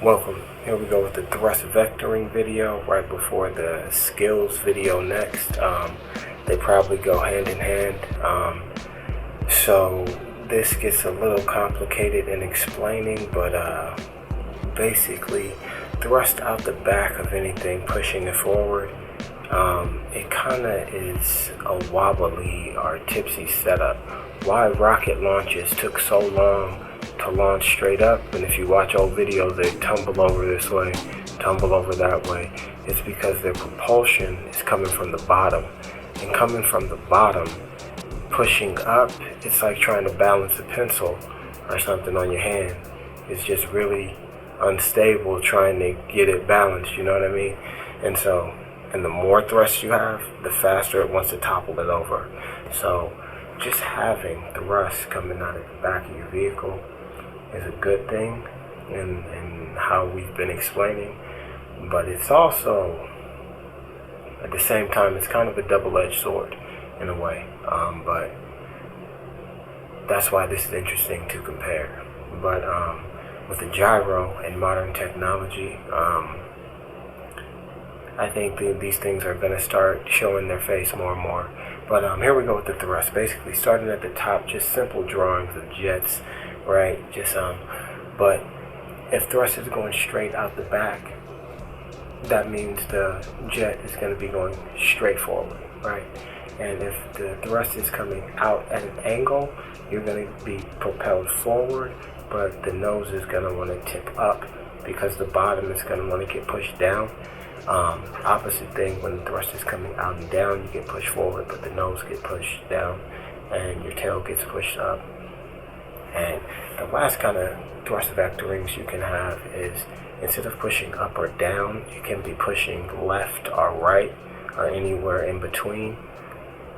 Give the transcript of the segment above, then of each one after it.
Welcome. Here we go with the thrust vectoring video right before the skills video next. They probably go hand in hand. So this gets a little complicated in explaining, but basically thrust out the back of anything, pushing it forward. It kind of is a wobbly or tipsy setup. Why rocket launches took so long to launch straight up, and if you watch old videos they tumble over this way, tumble over that way, it's because their propulsion is coming from the bottom, and coming from the bottom, pushing up, it's like trying to balance a pencil or something on your hand. It's just really unstable trying to get it balanced, you know what I mean? And so, and the more thrust you have, the faster it wants to topple it over. So just having thrust coming out of the back of your vehicle is a good thing, and how we've been explaining, but it's also, at the same time, it's kind of a double-edged sword in a way, but that's why this is interesting to compare. But with the gyro and modern technology, I think these things are going to start showing their face more and more. But here we go with the thrust. Basically, starting at the top, just simple drawings of jets, right? But if thrust is going straight out the back, that means the jet is going to be going straight forward, right? And if the thrust is coming out at an angle, you're going to be propelled forward, but the nose is going to want to tip up because the bottom is going to want to get pushed down. Opposite thing, when the thrust is coming out and down, you get pushed forward, but the nose gets pushed down and your tail gets pushed up. And the last kind of thrust vectorings you can have is, instead of pushing up or down, you can be pushing left or right or anywhere in between.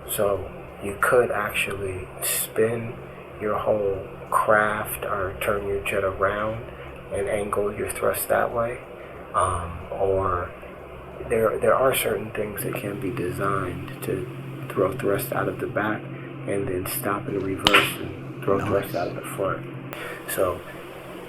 So you could actually spin your whole craft or turn your jet around and angle your thrust that way. Or there are certain things that can be designed to throw thrust out of the back and then stop and reverse and throw thrust out of the front. So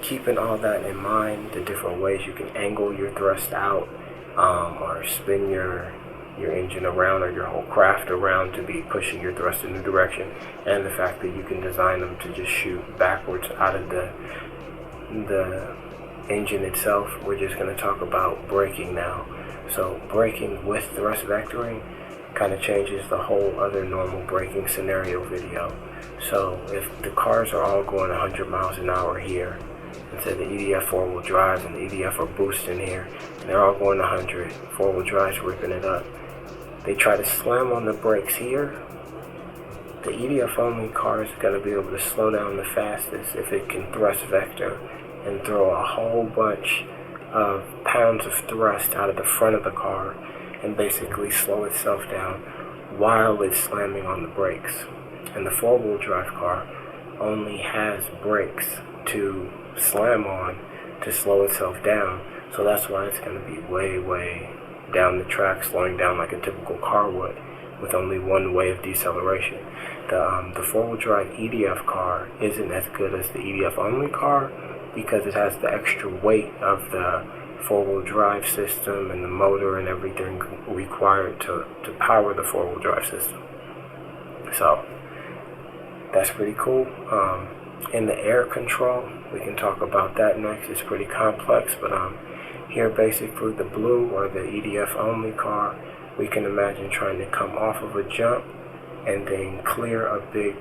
keeping all that in mind, the different ways you can angle your thrust out, or spin your engine around or your whole craft around to be pushing your thrust in the direction, and the fact that you can design them to just shoot backwards out of the engine itself. We're just going to talk about braking now. So braking with thrust vectoring kind of changes the whole other normal braking scenario video. So if the cars are all going 100 miles an hour here, and say the EDF four-wheel drives and the EDF are boosting here, and they're all going 100, four-wheel drives ripping it up, they try to slam on the brakes here, the EDF only car is going to be able to slow down the fastest if it can thrust vector and throw a whole bunch of pounds of thrust out of the front of the car and basically slow itself down while it's slamming on the brakes. And the four-wheel drive car only has brakes to slam on to slow itself down, so that's why it's going to be way down the track, slowing down like a typical car would, with only one way of deceleration. The four-wheel drive EDF car isn't as good as the EDF only car because it has the extra weight of the four-wheel drive system and the motor and everything required to power the four-wheel drive system. So that's pretty cool. In the air control, we can talk about that next. It's pretty complex, but here basically the blue or the EDF only car, we can imagine trying to come off of a jump and then clear a big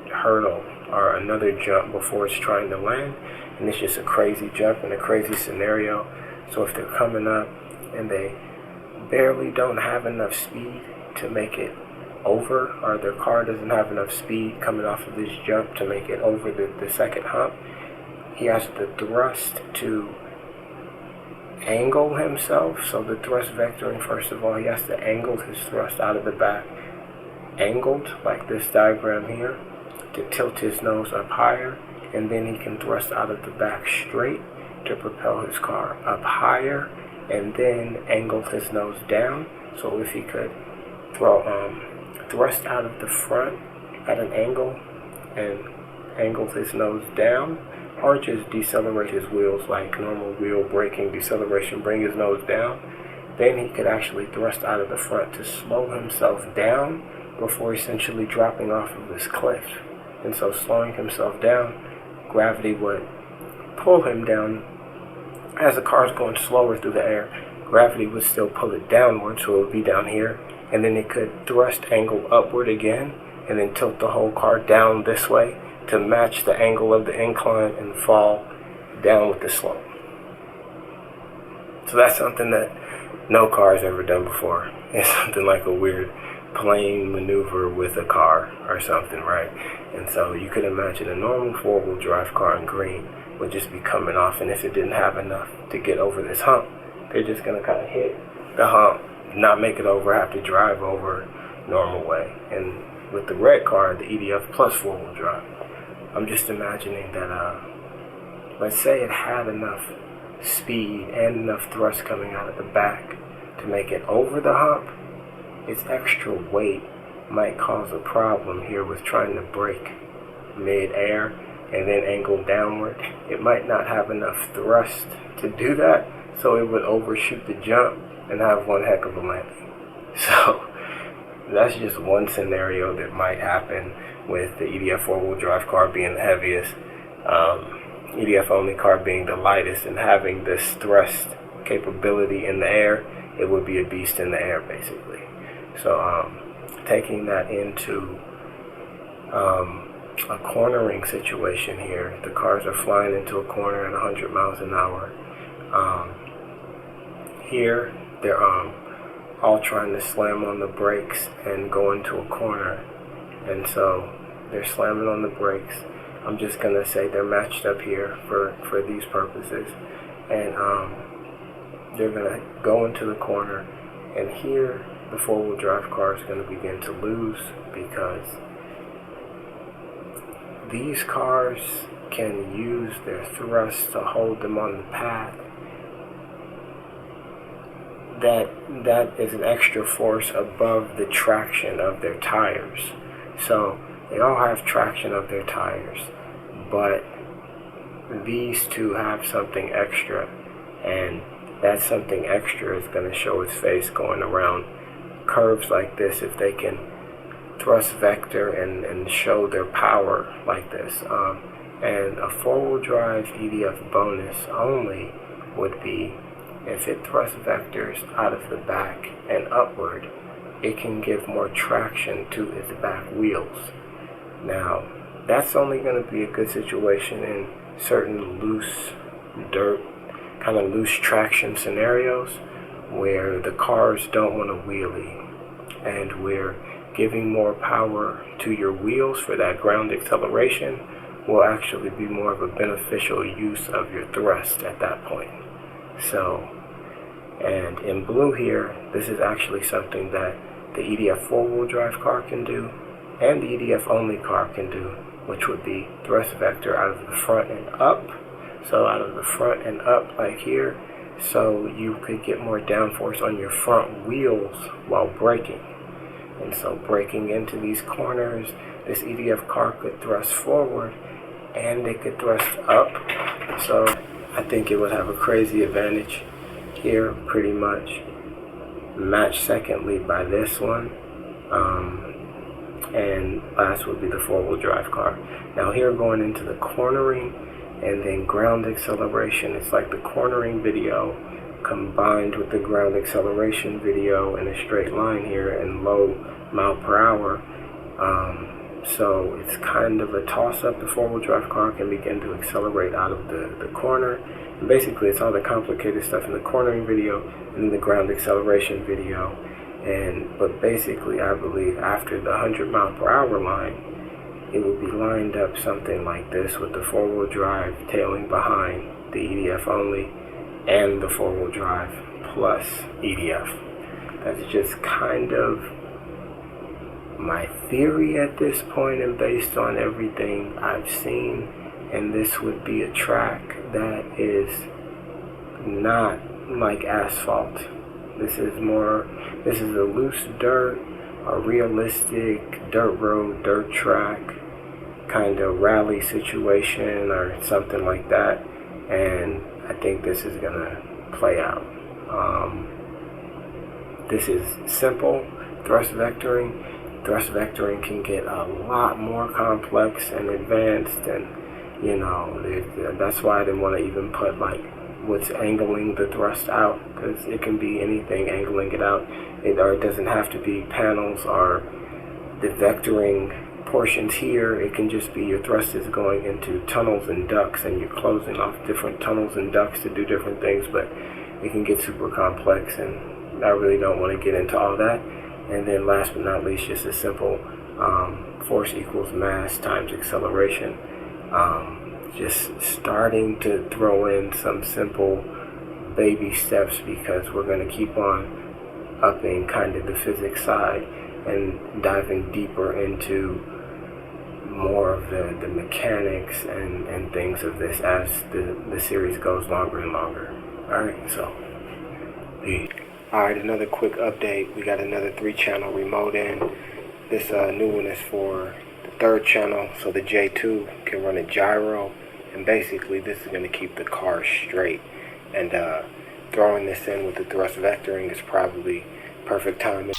hurdle or another jump before it's trying to land, and it's just a crazy jump and a crazy scenario. So if they're coming up and they barely don't have enough speed to make it over, or their car doesn't have enough speed coming off of this jump to make it over the second hump, he has the thrust to angle himself. So the thrust vectoring, first of all, he has to angle his thrust out of the back, angled like this diagram here, to tilt his nose up higher, and then he can thrust out of the back straight to propel his car up higher, and then angle his nose down. So if he could thrust out of the front at an angle and angle his nose down, arches, decelerate his wheels like normal wheel braking, deceleration, bring his nose down, then he could actually thrust out of the front to slow himself down before essentially dropping off of this cliff. And so slowing himself down, gravity would pull him down. As the car's going slower through the air, gravity would still pull it downward, so it would be down here, and then it could thrust angle upward again, and then tilt the whole car down this way to match the angle of the incline and fall down with the slope. So that's something that no car has ever done before. It's something like a weird plane maneuver with a car or something, right? And so you could imagine a normal four-wheel drive car in green would just be coming off, and if it didn't have enough to get over this hump, they're just going to kind of hit the hump, not make it over, have to drive over normal way. And with the red car, the EDF plus four-wheel drive, I'm just imagining that, let's say it had enough speed and enough thrust coming out of the back to make it over the hump. Its extra weight might cause a problem here with trying to brake mid-air and then angle downward. It might not have enough thrust to do that, so it would overshoot the jump and have one heck of a landing. So that's just one scenario that might happen with the EDF four-wheel drive car being the heaviest, EDF only car being the lightest, and having this thrust capability in the air. It would be a beast in the air, basically. So taking that into a cornering situation here, the cars are flying into a corner at 100 miles an hour. Here, they're all trying to slam on the brakes and go into a corner. And so they're slamming on the brakes. I'm just going to say they're matched up here for these purposes. And they're going to go into the corner. And here, the four-wheel drive car is going to begin to lose, because these cars can use their thrust to hold them on the path. That is an extra force above the traction of their tires. So they all have traction of their tires, but these two have something extra, and that something extra is going to show its face going around curves like this if they can thrust vector and show their power like this. And a four-wheel drive EDF bonus only would be if it thrust vectors out of the back and upward, it can give more traction to its back wheels. Now, that's only going to be a good situation in certain loose dirt, kind of loose traction scenarios where the cars don't want to wheelie, and where giving more power to your wheels for that ground acceleration will actually be more of a beneficial use of your thrust at that point. So, and in blue here, this is actually something that the EDF four-wheel drive car can do and the EDF only car can do, which would be thrust vector out of the front and up. So out of the front and up like here, so you could get more downforce on your front wheels while braking. And so braking into these corners, this EDF car could thrust forward and it could thrust up. So I think it would have a crazy advantage here, pretty much matched secondly by this one. And last would be the four-wheel drive car. Now here, going into the cornering and then ground acceleration, it's like the cornering video combined with the ground acceleration video in a straight line here and low mile per hour. So it's kind of a toss-up. The four-wheel drive car can begin to accelerate out of the corner. And basically, it's all the complicated stuff in the cornering video and then the ground acceleration video. But basically, I believe after the 100 mile per hour line, it will be lined up something like this with the four-wheel drive tailing behind the EDF only and the four-wheel drive plus EDF. That's just kind of my theory at this point, and based on everything I've seen. And this would be a track that is not like asphalt. This is a loose dirt, a realistic dirt road, dirt track kind of rally situation or something like that, and I think this is gonna play out. This is simple thrust vectoring. Thrust vectoring can get a lot more complex and advanced, and that's why I didn't want to even put like what's angling the thrust out, because it can be anything angling it out. Or it doesn't have to be panels or the vectoring portions here. It can just be your thrust is going into tunnels and ducts, and you're closing off different tunnels and ducts to do different things, but it can get super complex, and I really don't want to get into all that. And then last but not least, just a simple force equals mass times acceleration. Just starting to throw in some simple baby steps, because we're going to keep on upping kind of the physics side and diving deeper into more of the mechanics and things of this as the series goes longer and longer. Alright, so alright, another quick update. We got another 3-channel remote in. This new one is for the 3rd channel, so the J2 can run a gyro, and basically this is going to keep the car straight. And throwing this in with the thrust vectoring is probably perfect timing.